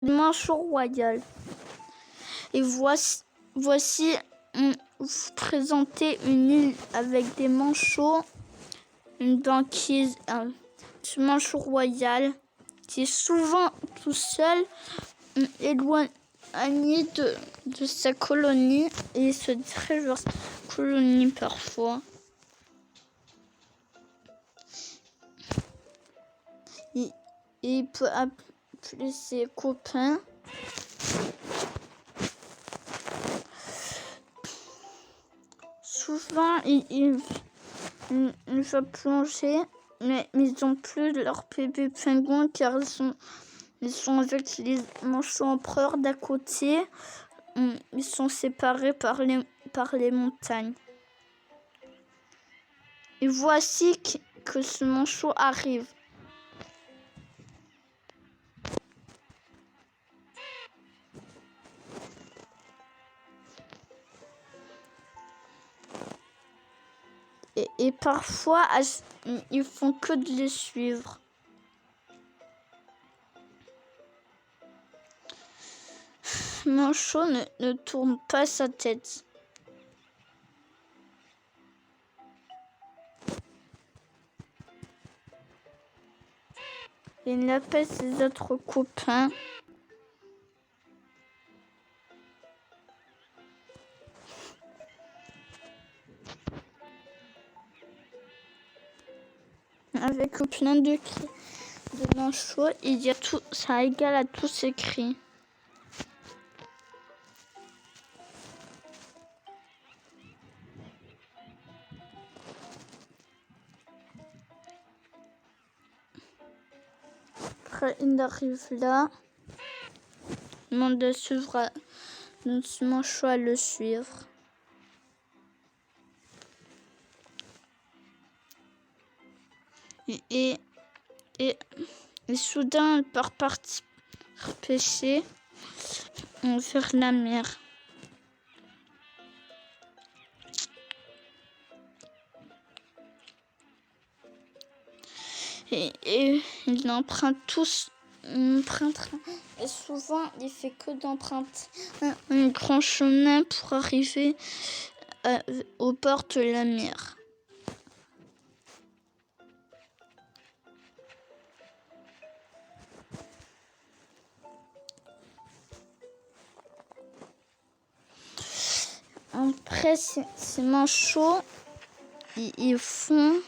manchot royal. Et voici vous présenter une île avec des manchots, une banquise, un manchot royal qui est souvent tout seul, éloigné de sa colonie, et il se dirige vers sa colonie parfois. Il peut appeler ses copains. Souvent, il va plonger, mais ils ont plus leur bébé pingouin car ils sont avec les manchots empereurs d'à côté. Ils sont séparés par les montagnes. Et voici que ce manchot arrive. Et parfois, ils font que de les suivre. Manchot ne tourne pas sa tête. Il appelle ses autres copains. Avec plein de cris de manchots, il y a tout, ça égale à tous ces cris. Après, il arrive là. Il demande de suivre ce manchot à le suivre. Et soudain, il part partir pêcher vers la mer. Et il emprunte tous. Et souvent, il fait que d'emprunter un grand chemin pour arriver au bord de la mer. Après, ces manchots, ils font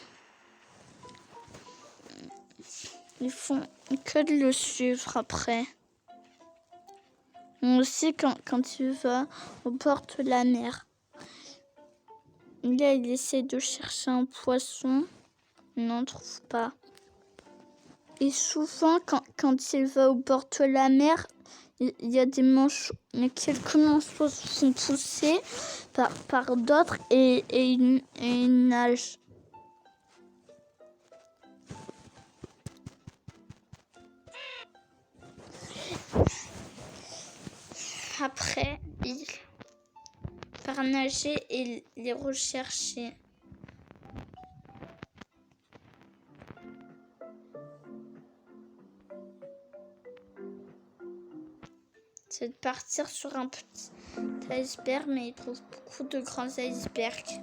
que de le suivre après. Aussi, quand tu vas au bord de la mer, là, il essaie de chercher un poisson, il n'en trouve pas. Et souvent, quand il va au bord de la mer, il y a des manchots, mais quelques manchots sont poussés par d'autres et ils nagent. Après, il part nager et les rechercher. C'est de partir sur un petit iceberg, mais il trouve beaucoup de grands icebergs.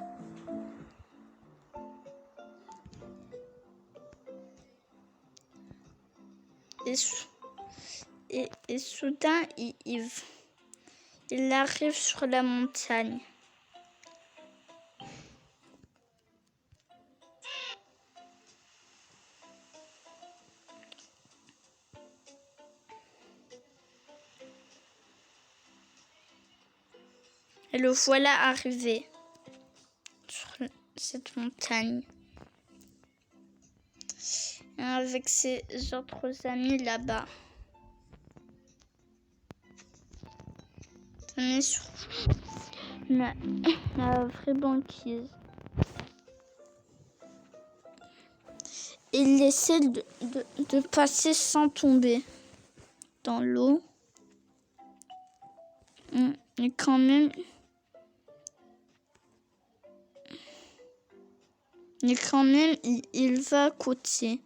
Et soudain, il arrive sur la montagne. Et le voilà arrivé sur cette montagne. Avec ses autres amis là-bas. On est sur la vraie banquise. Il essaie de passer sans tomber dans l'eau. Et quand même, il va à côté.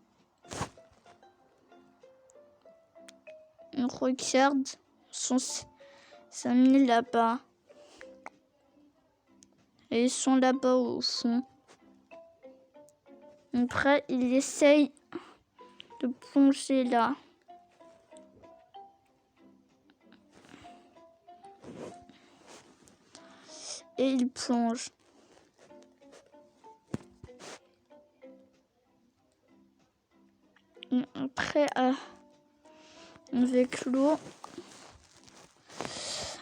il regarde son amis là-bas. Et ils sont là-bas au fond. Après, il essaye de plonger là. Et il plonge. Après, avec l'eau,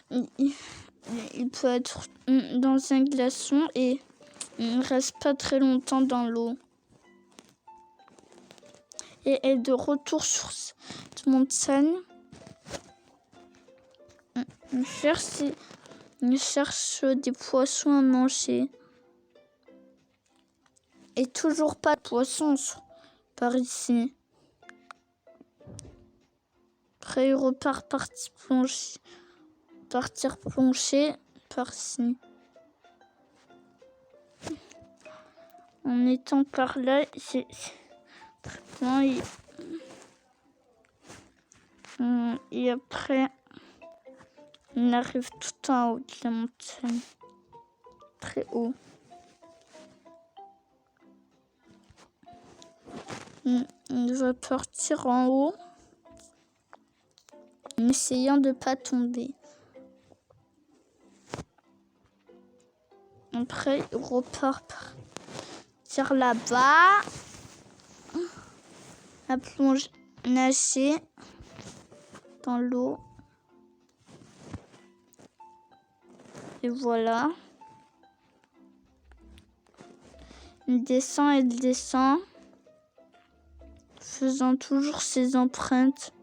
il peut être dans un glaçon et il ne reste pas très longtemps dans l'eau. Et est de retour sur cette montagne. Il cherche des poissons à manger. Et toujours pas de poissons par ici. Après, il repart partir plonger par ici. En étant par là, c'est très bien. Et après, il arrive tout en haut de la montagne. Très haut. Il va partir en haut en essayant de ne pas tomber. Après, il repart partir là-bas, à plonger, nager dans l'eau. Et voilà. Il descend, faisant toujours ses empreintes.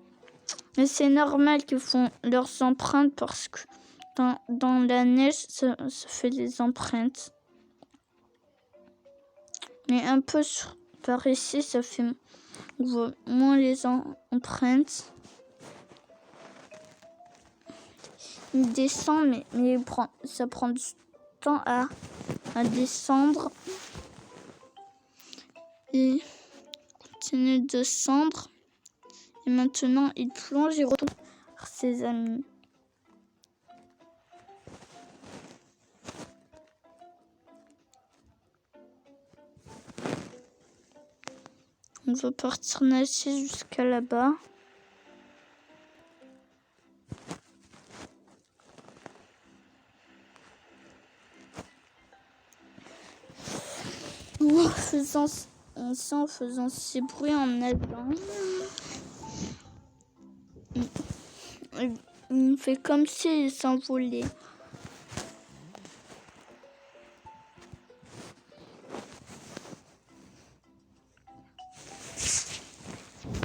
Mais c'est normal qu'ils font leurs empreintes parce que dans la neige, ça fait des empreintes. Mais un peu par ici, ça fait moins les empreintes. Il descend, mais ça prend du temps à descendre. Il continue de descendre. Et maintenant, il plonge et retourne vers ses amis. On va partir nager jusqu'à là-bas. En faisant ces bruits en nageant. Il fait comme s'il s'envolait.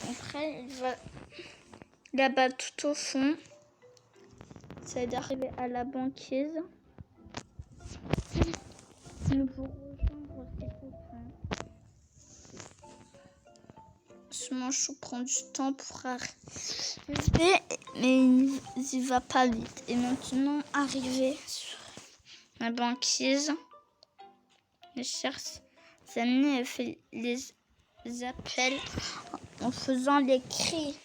Après, il va là-bas tout au fond. C'est d'arriver à la banquise. Il va rejoindre ses copains. Ce manchot prend du temps pour arriver, mais il n'y va pas vite. Et maintenant, arrivé sur la banquise, il cherche ses amis et fait les appels en faisant les cris.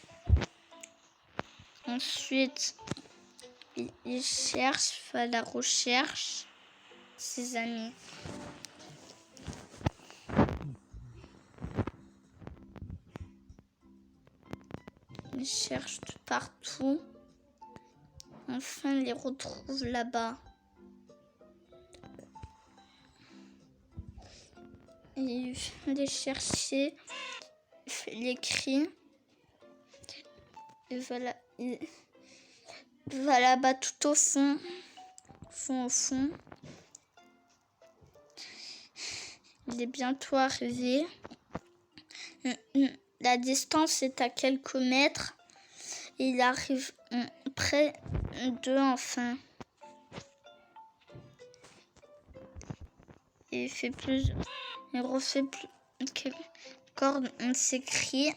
Ensuite, il cherche, fait la recherche ses amis. Il cherche tout partout. Enfin, il les retrouve là-bas. Il vient les chercher. Il fait les cris. Il va là-bas tout au fond. Au fond. Il est bientôt arrivé. La distance est à quelques mètres. Et il arrive près d'eux enfin. Et il refait encore ses cris.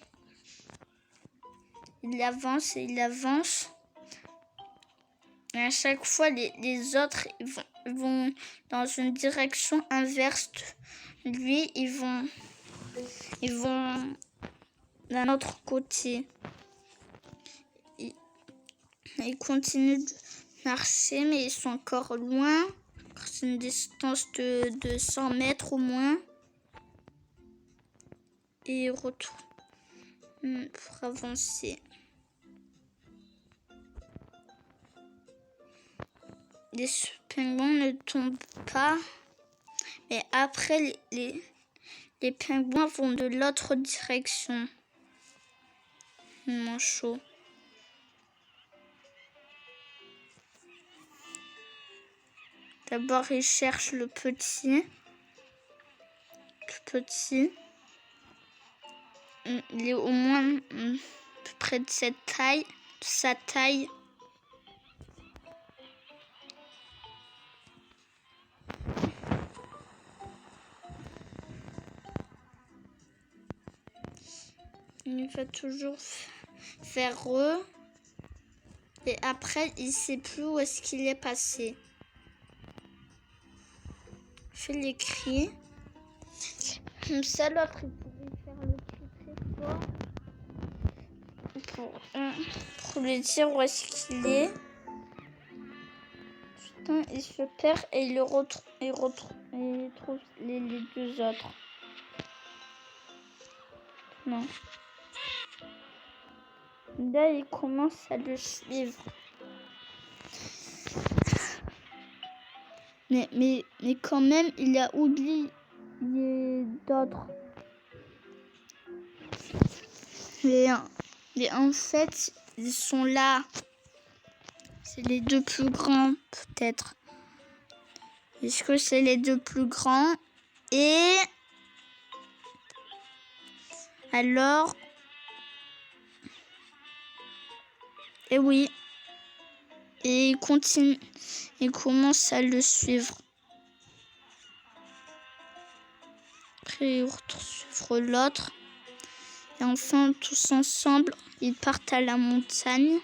Il avance et il avance. Et à chaque fois, les autres ils vont dans une direction inverse. Lui, ils vont d'un autre côté. Ils continuent de marcher, mais ils sont encore loin. C'est une distance de 100 mètres au moins. Et ils retournent pour avancer. Les pingouins ne tombent pas. Mais après, les pingouins vont de l'autre direction. Manchot. D'abord, ils cherchent le petit. Tout petit. Il est au moins à peu près de sa taille. Il va toujours vers eux. Et après, il ne sait plus où est-ce qu'il est passé. Il fait les cris. Comme ça, l'autre, il pourrait faire le cri très fort. Pour lui dire où est-ce qu'il est. Putain, il se perd et il trouve les deux autres. Non. Là, il commence à le suivre. Mais quand même, il a oublié d'autres. Et en fait, ils sont là. C'est les deux plus grands, peut-être. Est-ce que c'est les deux plus grands? Et alors... Et oui. Et il continue. Il commence à le suivre. Après, il retourne suivre l'autre. Et enfin, tous ensemble, ils partent à la montagne.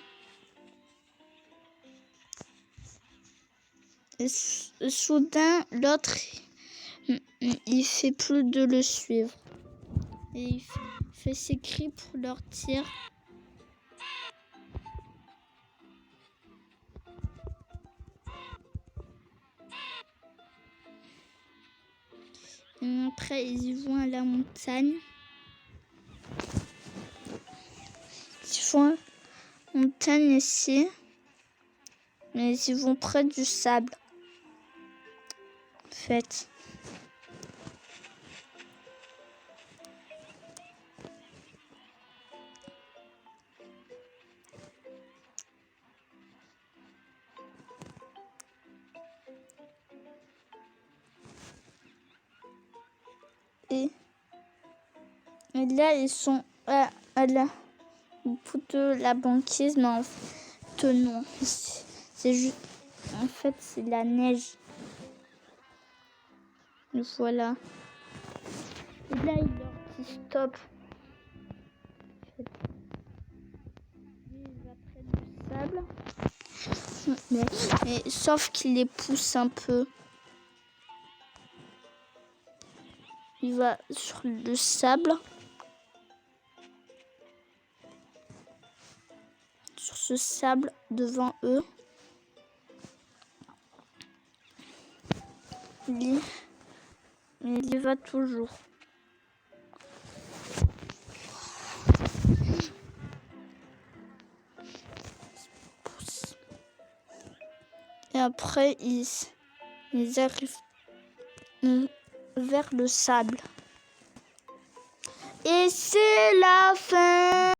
Et soudain, l'autre, il fait plus de le suivre. Et il fait ses cris pour leur dire. Et après, ils vont à la montagne. Ils vont à la montagne ici. Mais ils vont près du sable. En fait. Et là, ils sont à au bout de la banquise, mais en fait, non. C'est juste... En fait, c'est la neige. Et voilà. Et là, il leur dit stop. Il va près du sable. Mais sauf qu'il les pousse un peu. Il va sur le sable. Sur ce sable devant eux. Mais il y va toujours. Et après, ils arrivent vers le sable. Et c'est la fin!